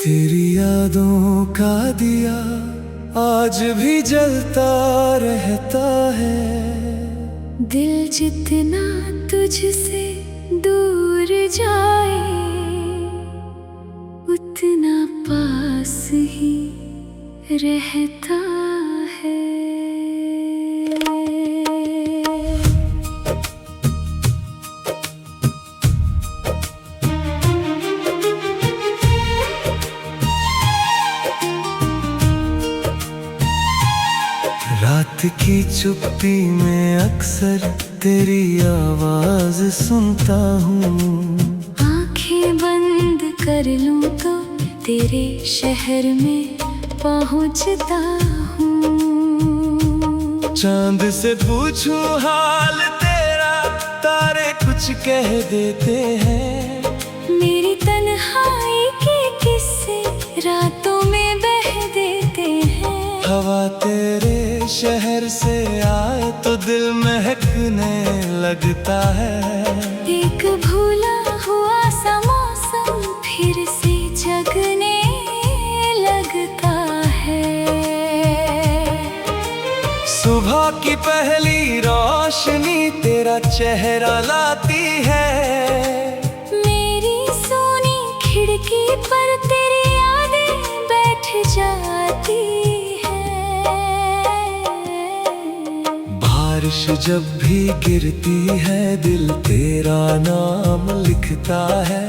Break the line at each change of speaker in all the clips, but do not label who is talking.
तेरी यादों का दिया आज भी जलता रहता है।
दिल जितना तुझसे दूर जाए उतना पास ही रहता है।
रात की चुप्पी में अक्सर तेरी आवाज सुनता हूँ।
आंखें बंद कर लूं तो तेरे शहर में पहुंचता हूँ।
चांद से पूछूं हाल तेरा, तारे कुछ कह देते हैं।
मेरी तन्हाई के किस्से रातों में बह देते हैं।
हवा तेरे शहर से आए तो दिल महकने लगता है।
एक भूला हुआ सा मौसम फिर से जगने लगता है।
सुबह की पहली रोशनी तेरा चेहरा लाती है।
मेरी सोनी खिड़की पर तेरी यादें बैठ जाती है।
बारिश जब भी गिरती है दिल तेरा नाम लिखता है।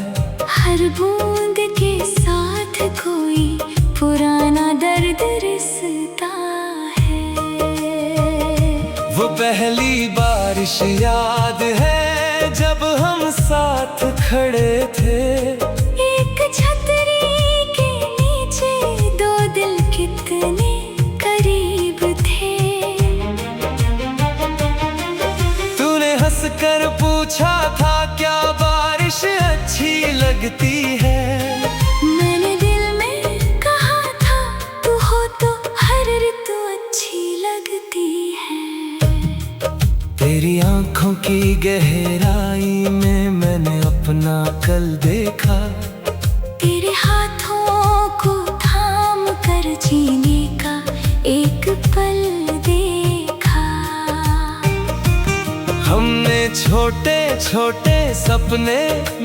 हर बूंद के साथ कोई पुराना दर्द रिश्ता है।
वो पहली बारिश याद है जब हम साथ खड़े थे।
एक छतरी के नीचे दो दिल कितने करीब थे।
तूने हंसकर पूछा था क्या बारिश अच्छी लगती है।
मैंने दिल में कहा था तू हो तो हर ऋतु अच्छी लगती है।
तेरी आंखों की गहराई में मैंने अपना कल देखा।
तेरे हाथों को थाम कर जीने का एक पल देखा।
हमने छोटे छोटे सपने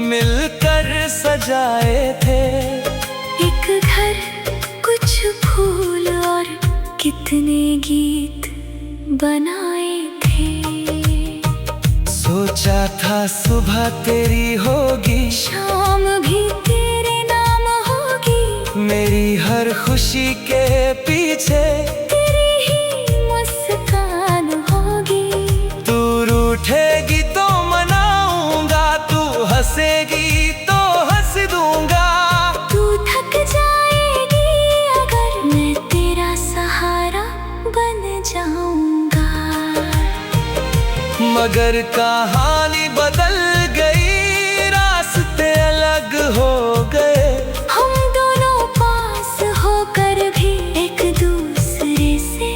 मिलकर सजाए थे।
एक घर, कुछ फूल और कितने गीत बनाए थे।
सोचा था सुबह तेरी होगी,
शाम भी तेरे नाम होगी।
मेरी हर खुशी के पीछे
तेरी ही मुस्कान होगी।
तू रूठेगी तो मनाऊंगा, तू हंसेगी तो हंस दूंगा।
तू थक जाएगी अगर मैं तेरा सहारा बन जाऊंगा।
मगर कहानी बदल गई, रास्ते अलग हो गए।
हम दोनों पास होकर भी एक दूसरे से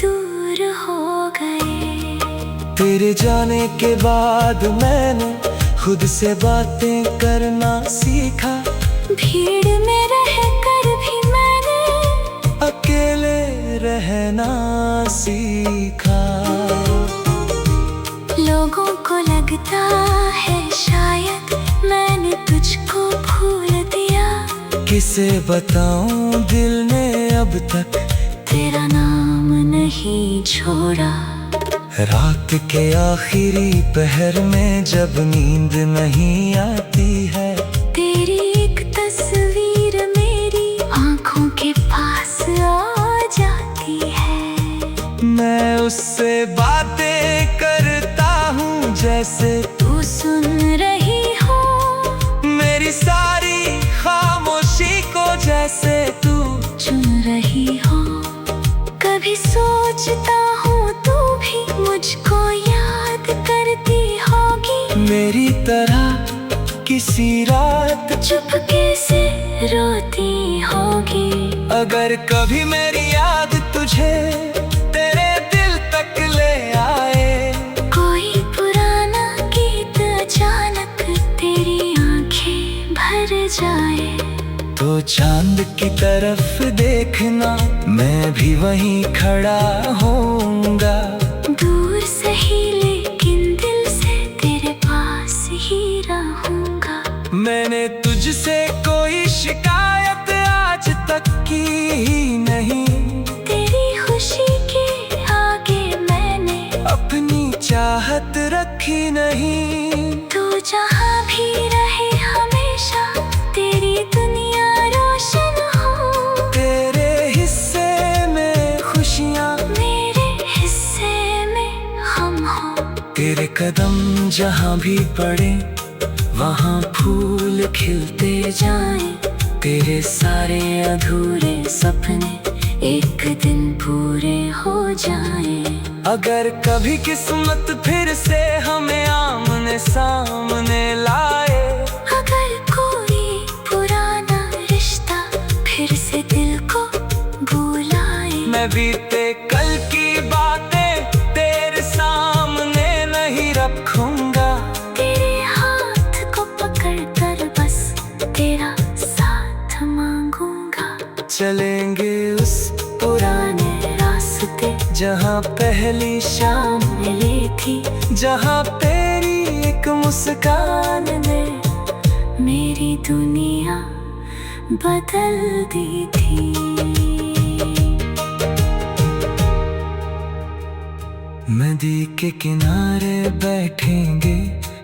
दूर हो गए।
तेरे जाने के बाद मैंने खुद से बातें करना सीखा।
भीड़ में रहकर भी मैंने
अकेले रहना सीखा।
लोगों को लगता है शायद मैंने तुझको भूल दिया।
किसे बताऊं दिल ने अब तक
तेरा नाम नहीं छोड़ा।
रात के आखिरी पहर में जब नींद नहीं आती है।
तेरी एक तस्वीर मेरी आंखों के पास आ जाती है।
मैं उससे बातें करता हूँ जैसे
तू सुन रही हो
मेरी सारी खामोशी को, जैसे तू
चुन रही हो। कभी सोचता हूँ तू भी मुझको याद करती होगी।
मेरी तरह किसी रात
चुपके से रोती होगी।
अगर कभी मेरी याद तुझे तेरे दिल तक ले आए।
कोई पुराना गीत अचानक तेरी आंखें भर जाए।
तो चांद की तरफ देखना, मैं भी वहीं खड़ा होऊंगा।
दूर सही लेकिन दिल से तेरे पास ही रहूंगा।
मैंने तुझसे कोई शिकायत आज तक की ही नहीं।
तेरी खुशी के आगे मैंने
अपनी चाहत रखी नहीं।
तू जहाँ भी रहे हमेशा तेरी दुनिया रोशन हो।
तेरे हिस्से में खुशियाँ,
मेरे हिस्से में हम हो।
तेरे कदम जहाँ भी पड़े वहाँ फूल खिलते जाएं। तेरे सारे अधूरे सपने एक दिन पूरे हो जाएं। अगर कभी किस्मत फिर से हमें आमने सामने लाए,
अगर कोई पुराना रिश्ता फिर से दिल को बुलाए,
मैं बीते कल की बातें तेरे सामने नहीं रखूंगा।
तेरे हाथ को पकड़कर बस तेरा साथ मांगूंगा।
चलेंगे उस
पुराने रास्ते
जहाँ पहली शाम
मिली थी,
जहाँ तेरी एक मुस्कान
ने मेरी दुनिया बदल दी थी।
नदी के किनारे बैठेंगे,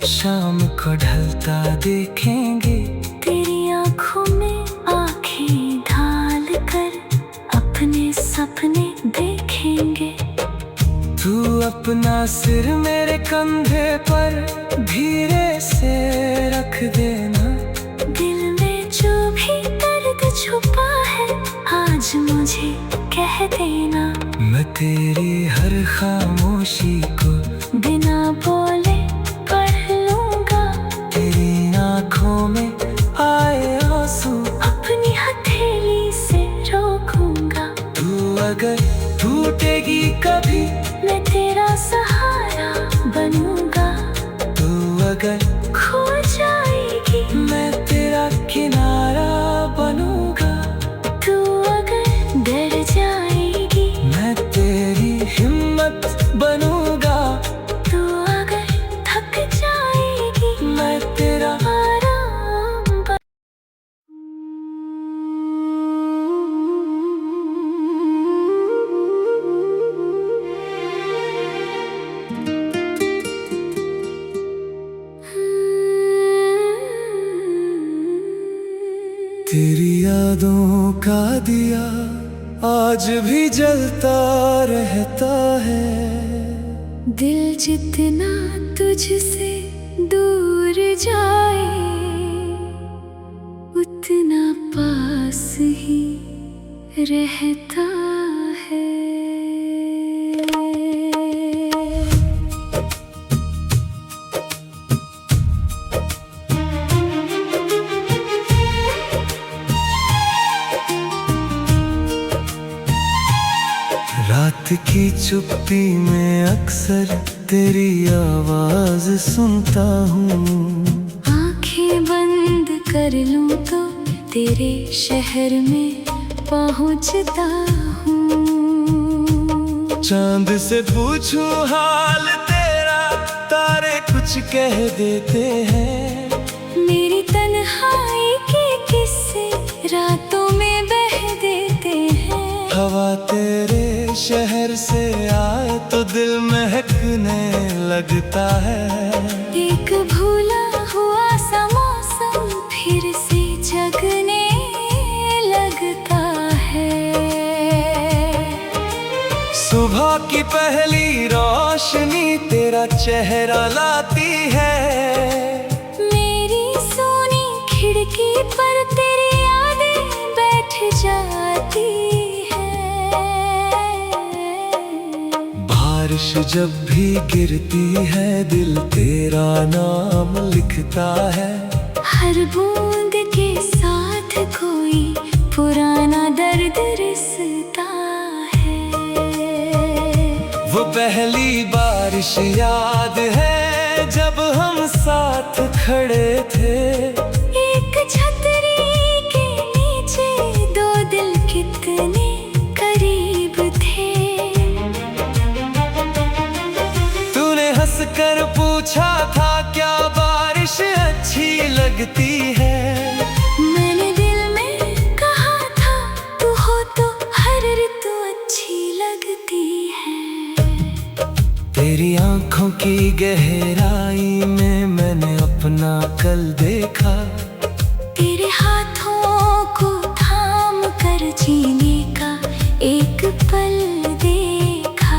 शाम को ढलता देखेंगे।
तेरी आँखों में आँखें ढाल कर अपने सपने देखेंगे।
तू अपना सिर मेरे कंधे पर धीरे से रख देना।
दिल में जो भी दर्द छुपा है आज मुझे कह देना।
मैं तेरी हर खामोशी को
बिना बोले पढ़ लूंगा।
तेरी आँखों में आए आंसू
अपनी हथेली से रोकूंगा।
तू अगर टूटेगी कभी
मैं तेरा सहारा बनूंगा।
तू अगर
खो जाएगी
मैं तेरा किनारा बनूंगा।
तू अगर डर जाएगी
मैं तेरी हिम्मत बनूंगा।
तू अगर थक जाएगी
मैं तेरा
आराम
तेरी यादों का दिया आज भी जलता रहता है।
दिल जितना तुझसे दूर जाए उतना पास ही रहता है।
रात की चुप्पी में अक्सर तेरी आवाज सुनता हूँ।
आंखें बंद कर लूं तो तेरे शहर में पहुंचता हूँ।
चांद से पूछूं हाल तेरा, तारे कुछ कह देते हैं।
मेरी तन्हाई के किस्से रातों में बह देते हैं।
हवा तेरे शहर से आए तो दिल महकने लगता है।
एक भूला हुआ सा मौसम फिर से जगने लगता है।
सुबह की पहली रोशनी तेरा चेहरा लाती है।
मेरी सोनी खिड़की पर तेरी यादें बैठ जाती है।
बारिश जब भी गिरती है दिल तेरा नाम लिखता है।
हर बूंद के साथ कोई पुराना दर्द रिश्ता है।
वो पहली बारिश याद है जब हम साथ खड़े थे।
एक छतरी के नीचे
की गहराई में मैंने अपना कल देखा।
तेरे हाथों को थाम कर जीने का एक पल देखा।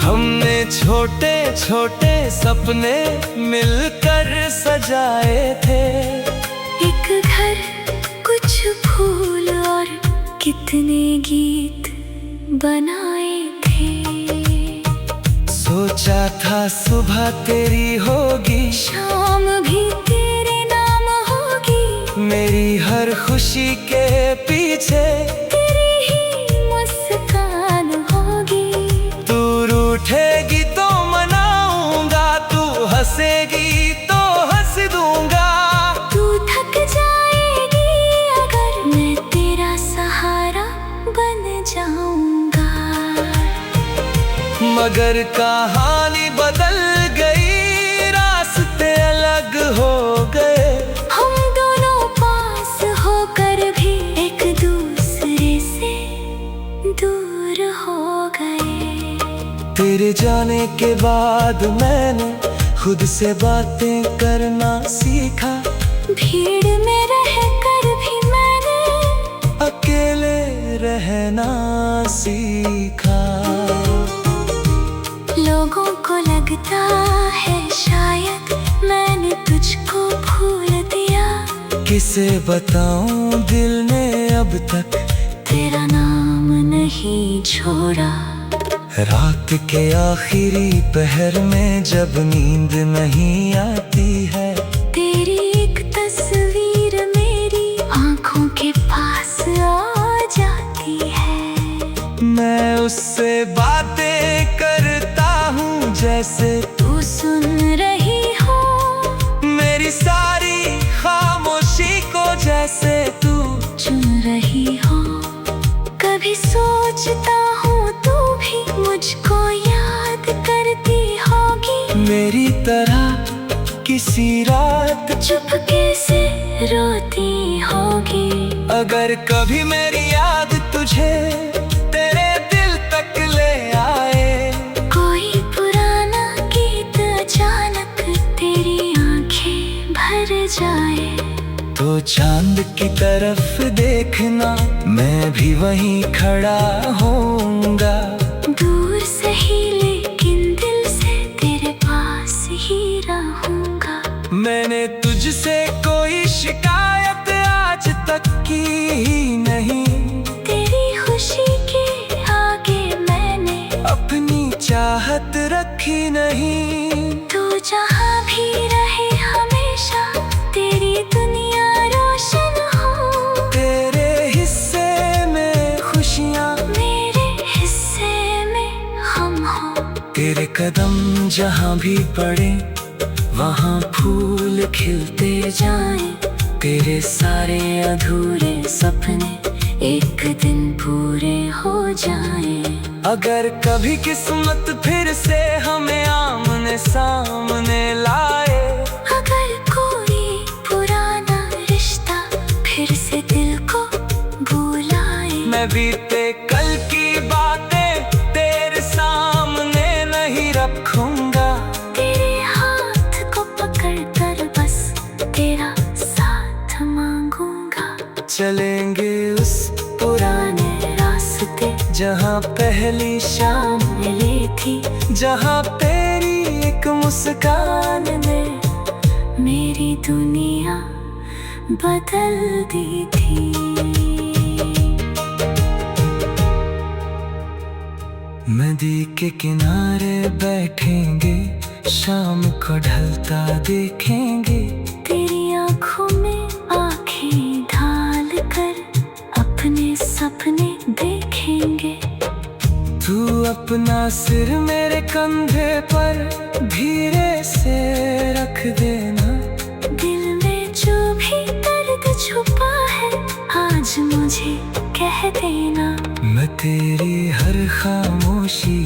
हमने छोटे छोटे सपने मिलकर सजाए थे।
एक घर, कुछ फूल और कितने गीत बनाए थे।
सोचा था सुबह तेरी होगी,
शाम भी तेरे नाम होगी।
मेरी हर खुशी के पीछे
तेरी ही मुस्कान होगी।
तू रूठेगी तो मनाऊंगा, तू हंसेगी तो हंस दूंगा।
तू थक जाएगी अगर मैं तेरा सहारा बन जाऊंगा।
मगर कहानी बदल गई, रास्ते अलग हो गए।
हम दोनों पास होकर भी एक दूसरे से दूर हो गए।
तेरे जाने के बाद मैंने खुद से बातें करना सीखा।
भीड़ में रहकर भी मैंने
अकेले रहना सीखा।
लोगों को लगता है शायद मैंने तुझको भूल दिया।
किसे बताऊं दिल ने अब तक
तेरा नाम नहीं छोड़ा।
रात के आखिरी पहर में जब नींद नहीं आती है,
तेरी एक तस्वीर मेरी आंखों के पास आ जाती है।
मैं उससे बातें करता हूँ जैसे
तू सुन रही हो
मेरी सारी खामोशी को, जैसे तू
चुन रही हो। कभी सोचता हूँ तू भी मुझको याद करती होगी।
मेरी तरह किसी रात
चुपके से रोती होगी।
अगर कभी मेरी याद तुझे तेरे दिल तक ले आए,
कोई पुराना गीत अचानक तेरी आंखें भर जाए,
तो चांद की तरफ देखना, मैं भी वहीं खड़ा होऊंगा।
दूर से ही लेकिन दिल से तेरे पास ही रहूंगा।
मैंने तुझसे कोई शिकायत आज तक की ही नहीं।
तेरी खुशी के आगे मैंने
अपनी चाहत रखी नहीं।
तू जहाँ भी रहे हमेशा तेरी दुनिया रोशन हो।
तेरे हिस्से में खुशियाँ,
मेरे हिस्से में हम हो।
तेरे कदम जहाँ भी पड़े वहाँ फूल खिलते जाएं। तेरे सारे अधूरे सपने एक दिन पूरे हो जाएं। अगर कभी किस्मत फिर से हमें आमने सामने लाए,
अगर कोई पुराना रिश्ता फिर से दिल को बुलाए,
मैं बीते कल की बातें तेरे सामने नहीं रखूंगा।
तेरे हाथ को पकड़ कर बस तेरा साथ मांगूंगा।
चलेंगे उस
पुराने रास्ते
जहाँ पहली शाम
मिली थी,
जहाँ तेरी एक मुस्कान
ने मेरी दुनिया बदल दी थी।
नदी के किनारे बैठेंगे, शाम को ढलता देखेंगे।
तेरी आंखों में आंखें ढाल कर अपने सपने देखेंगे।
तू अपना सिर मेरे कंधे पर धीरे से रख देना।
दिल में जो भी दर्द छुपा है आज मुझे कह देना।
मैं तेरी हर खामोशी